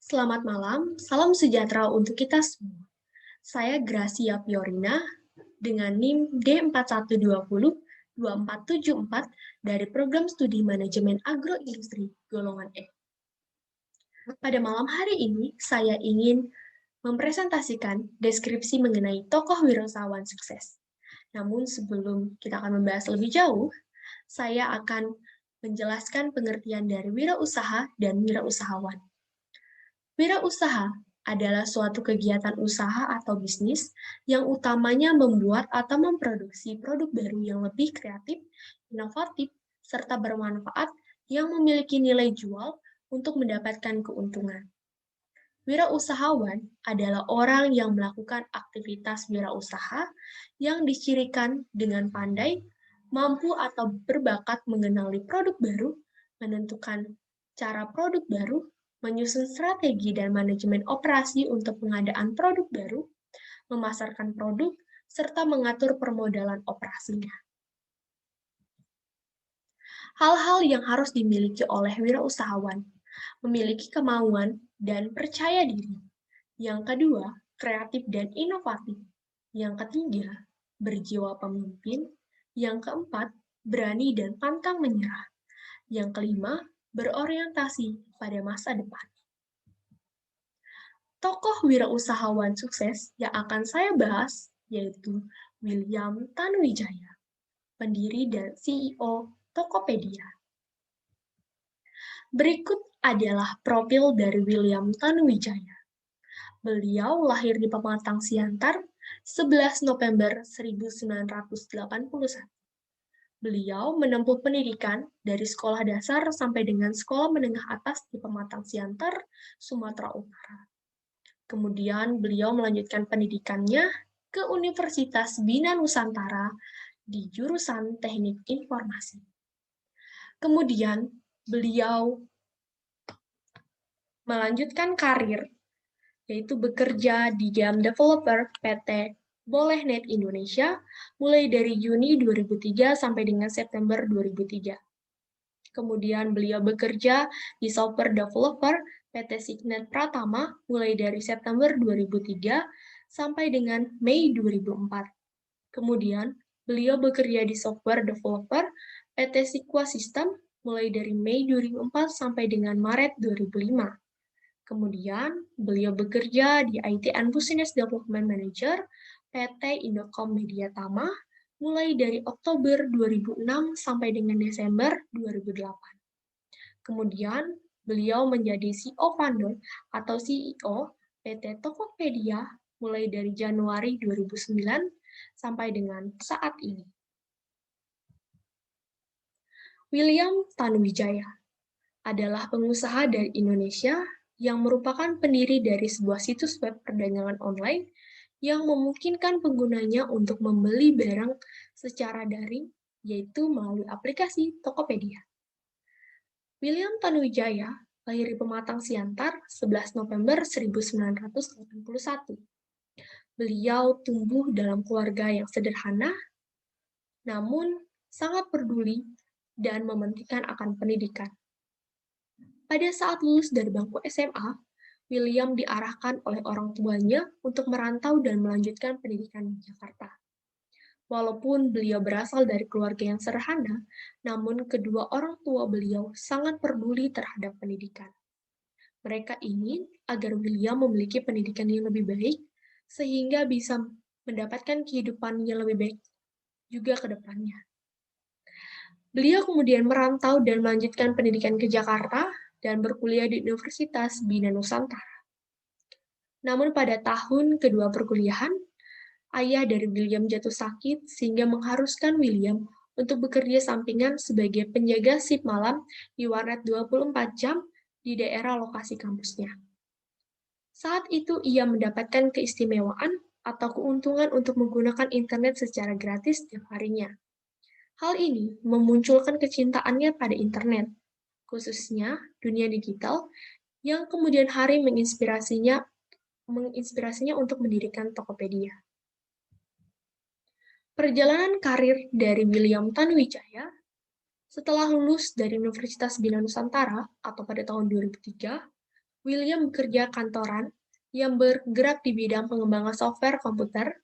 Selamat malam, salam sejahtera untuk kita semua. Saya Gracia Fiorina dengan NIM D41202474 dari Program Studi Manajemen Agroindustri golongan E. Pada malam hari ini, saya ingin mempresentasikan deskripsi mengenai tokoh wirausahawan sukses. Namun sebelum kita akan membahas lebih jauh, saya akan menjelaskan pengertian dari wirausaha dan wirausahawan. Wirausaha adalah suatu kegiatan usaha atau bisnis yang utamanya membuat atau memproduksi produk baru yang lebih kreatif, inovatif, serta bermanfaat yang memiliki nilai jual untuk mendapatkan keuntungan. Wirausahawan adalah orang yang melakukan aktivitas wirausaha yang dicirikan dengan pandai, mampu atau berbakat mengenali produk baru, menentukan cara produk baru, menyusun strategi dan manajemen operasi untuk pengadaan produk baru, memasarkan produk, serta mengatur permodalan operasinya. Hal-hal yang harus dimiliki oleh wirausahawan, memiliki kemauan dan percaya diri. Yang kedua, kreatif dan inovatif. Yang ketiga, berjiwa pemimpin. Yang keempat, berani dan pantang menyerah. Yang kelima, berorientasi pada masa depan. Tokoh wirausahawan sukses yang akan saya bahas yaitu William Tanuwijaya, pendiri dan CEO Tokopedia. Berikut adalah profil dari William Tanuwijaya. Beliau lahir di Pematang Siantar 11 November 1981. Beliau menempuh pendidikan dari sekolah dasar sampai dengan sekolah menengah atas di Pematang Siantar, Sumatera Utara. Kemudian beliau melanjutkan pendidikannya ke Universitas Bina Nusantara di jurusan Teknik Informasi. Kemudian beliau melanjutkan karir, yaitu bekerja di game developer PT Bolehnet Indonesia mulai dari Juni 2003 sampai dengan September 2003. Kemudian beliau bekerja di software developer PT Signet Pratama mulai dari September 2003 sampai dengan Mei 2004. Kemudian beliau bekerja di software developer PT Sikwa System mulai dari Mei 2004 sampai dengan Maret 2005. Kemudian, beliau bekerja di IT and Business Development Manager PT Indocom Media Tama mulai dari Oktober 2006 sampai dengan Desember 2008. Kemudian, beliau menjadi CEO founder atau CEO PT Tokopedia mulai dari Januari 2009 sampai dengan saat ini. William Tanuwijaya adalah pengusaha dari Indonesia yang merupakan pendiri dari sebuah situs web perdagangan online yang memungkinkan penggunanya untuk membeli barang secara daring, yaitu melalui aplikasi Tokopedia. William Tanuwijaya lahir di Pematang Siantar 11 November 1981. Beliau tumbuh dalam keluarga yang sederhana, namun sangat peduli dan mementingkan akan pendidikan. Pada saat lulus dari bangku SMA, William diarahkan oleh orang tuanya untuk merantau dan melanjutkan pendidikan di Jakarta. Walaupun beliau berasal dari keluarga yang sederhana, namun kedua orang tua beliau sangat peduli terhadap pendidikan. Mereka ingin agar William memiliki pendidikan yang lebih baik, sehingga bisa mendapatkan kehidupan yang lebih baik juga ke depannya. Beliau kemudian merantau dan melanjutkan pendidikan ke Jakarta dan berkuliah di Universitas Bina Nusantara. Namun pada tahun kedua perkuliahan, ayah dari William jatuh sakit sehingga mengharuskan William untuk bekerja sampingan sebagai penjaga shift malam di warnet 24 jam di daerah lokasi kampusnya. Saat itu ia mendapatkan keistimewaan atau keuntungan untuk menggunakan internet secara gratis setiap harinya. Hal ini memunculkan kecintaannya pada internet, khususnya dunia digital, yang kemudian hari menginspirasinya untuk mendirikan Tokopedia. Perjalanan karir dari William Tanuwijaya setelah lulus dari Universitas Bina Nusantara atau pada tahun 2003, William bekerja kantoran yang bergerak di bidang pengembangan software komputer,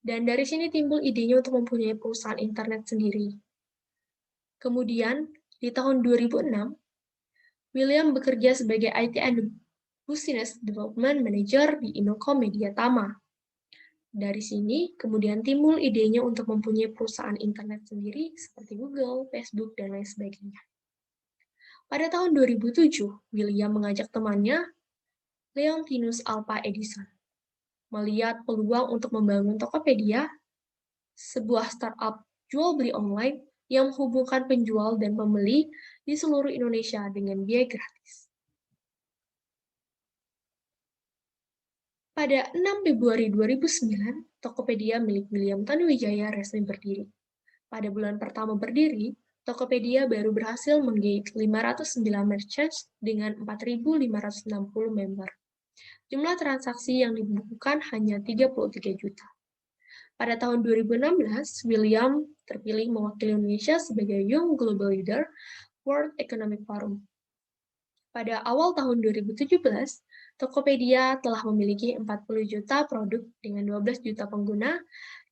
dan dari sini timbul idenya untuk mempunyai perusahaan internet sendiri. Kemudian, di tahun 2006, William bekerja sebagai IT and Business Development Manager di Innocom Media Tama. Dari sini, kemudian timbul idenya untuk mempunyai perusahaan internet sendiri seperti Google, Facebook, dan lain sebagainya. Pada tahun 2007, William mengajak temannya, Leontinus Alva Edison, melihat peluang untuk membangun Tokopedia, sebuah startup jual beli online yang menghubungkan penjual dan pembeli di seluruh Indonesia dengan biaya gratis. Pada 6 Februari 2009, Tokopedia milik William Tanuwijaya resmi berdiri. Pada bulan pertama berdiri, Tokopedia baru berhasil menggait 509 merchants dengan 4.560 member. Jumlah transaksi yang dibukukan hanya 33 juta. Pada tahun 2016, William terpilih mewakili Indonesia sebagai Young Global Leader World Economic Forum. Pada awal tahun 2017, Tokopedia telah memiliki 40 juta produk dengan 12 juta pengguna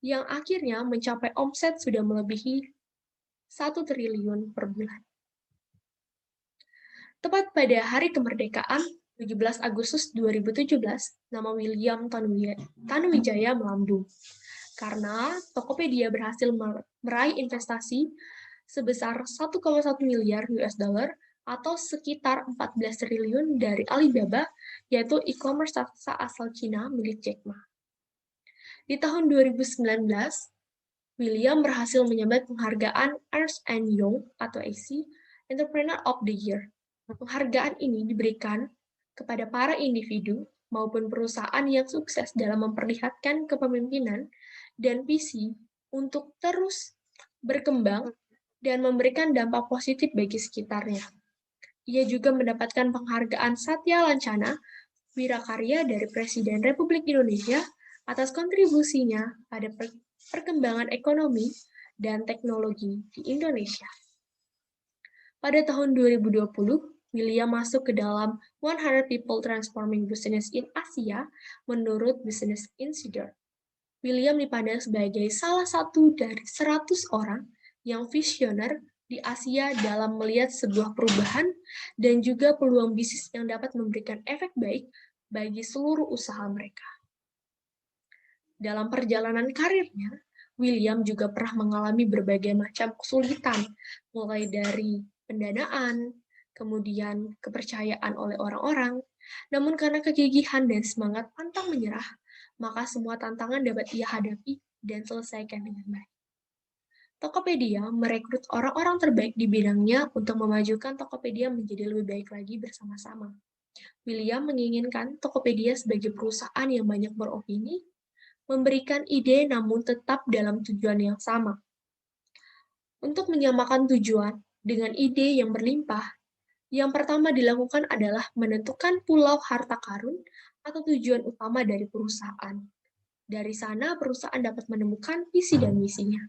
yang akhirnya mencapai omset sudah melebihi 1 triliun per bulan. Tepat pada hari kemerdekaan, 17 Agustus 2017, nama William Tanuwijaya melambung. Karena Tokopedia berhasil meraih investasi sebesar 1,1 miliar US dollar atau sekitar 14 triliun dari Alibaba, yaitu e-commerce raksasa asal Cina milik Jack Ma. Di tahun 2019, William berhasil menyabet penghargaan Ernst & Young atau AC Entrepreneur of the Year. Penghargaan ini diberikan kepada para individu maupun perusahaan yang sukses dalam memperlihatkan kepemimpinan dan visi untuk terus berkembang dan memberikan dampak positif bagi sekitarnya. Ia juga mendapatkan penghargaan Satya Lancana Wirakarya dari Presiden Republik Indonesia atas kontribusinya pada perkembangan ekonomi dan teknologi di Indonesia. Pada tahun 2020, William masuk ke dalam 100 People Transforming Business in Asia menurut Business Insider. William dipandang sebagai salah satu dari 100 orang yang visioner di Asia dalam melihat sebuah perubahan dan juga peluang bisnis yang dapat memberikan efek baik bagi seluruh usaha mereka. Dalam perjalanan karirnya, William juga pernah mengalami berbagai macam kesulitan, mulai dari pendanaan, kemudian kepercayaan oleh orang-orang, namun karena kegigihan dan semangat pantang menyerah, maka semua tantangan dapat ia hadapi dan selesaikan dengan baik. Tokopedia merekrut orang-orang terbaik di bidangnya untuk memajukan Tokopedia menjadi lebih baik lagi bersama-sama. William menginginkan Tokopedia sebagai perusahaan yang banyak beropini, memberikan ide namun tetap dalam tujuan yang sama. Untuk menyamakan tujuan dengan ide yang berlimpah, yang pertama dilakukan adalah menentukan pulau harta karun atau tujuan utama dari perusahaan. Dari sana, perusahaan dapat menemukan visi dan misinya.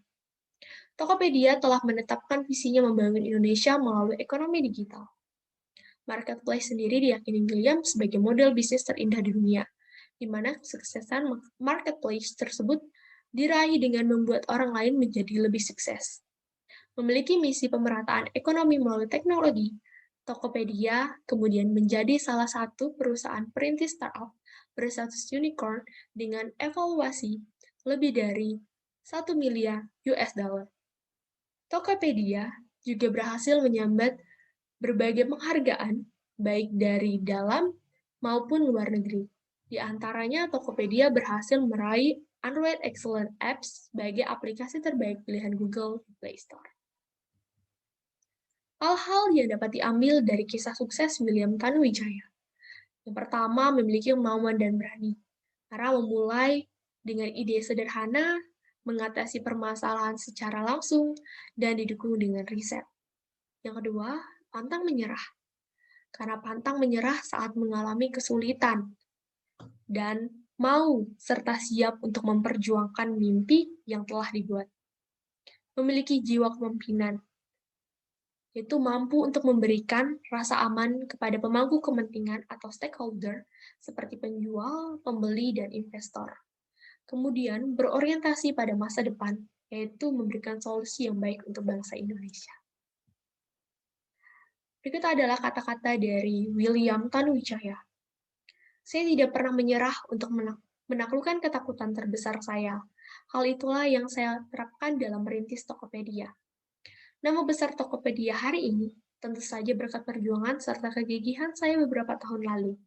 Tokopedia telah menetapkan visinya membangun Indonesia melalui ekonomi digital. Marketplace sendiri diyakini William sebagai model bisnis terindah di dunia, di mana kesuksesan marketplace tersebut diraih dengan membuat orang lain menjadi lebih sukses. Memiliki misi pemerataan ekonomi melalui teknologi, Tokopedia kemudian menjadi salah satu perusahaan perintis startup berstatus unicorn dengan evaluasi lebih dari 1 miliar US dollar. Tokopedia juga berhasil menyambat berbagai penghargaan, baik dari dalam maupun luar negeri. Di antaranya, Tokopedia berhasil meraih Android Excellent Apps sebagai aplikasi terbaik pilihan Google Play Store. Hal-hal yang dapat diambil dari kisah sukses William Tanuwijaya. Yang pertama, memiliki kemauan dan berani. Karena memulai dengan ide sederhana, mengatasi permasalahan secara langsung, dan didukung dengan riset. Yang kedua, pantang menyerah. Karena pantang menyerah saat mengalami kesulitan, dan mau serta siap untuk memperjuangkan mimpi yang telah dibuat. Memiliki jiwa kepemimpinan. yaitu mampu untuk memberikan rasa aman kepada pemangku kepentingan atau stakeholder seperti penjual, pembeli, dan investor. Kemudian berorientasi pada masa depan, yaitu memberikan solusi yang baik untuk bangsa Indonesia. Berikut adalah kata-kata dari William Tanuwijaya. Saya tidak pernah menyerah untuk menaklukkan ketakutan terbesar saya. Hal itulah yang saya terapkan dalam merintis Tokopedia. Nama besar Tokopedia hari ini tentu saja berkat perjuangan serta kegigihan saya beberapa tahun lalu.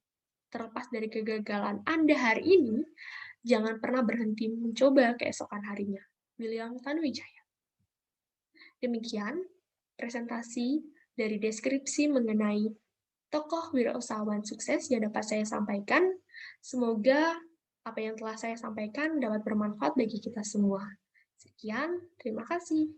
Terlepas dari kegagalan Anda hari ini, jangan pernah berhenti mencoba keesokan harinya. William Tanuwijaya. Demikian presentasi dari deskripsi mengenai tokoh wirausahawan sukses yang dapat saya sampaikan. Semoga apa yang telah saya sampaikan dapat bermanfaat bagi kita semua. Sekian, terima kasih.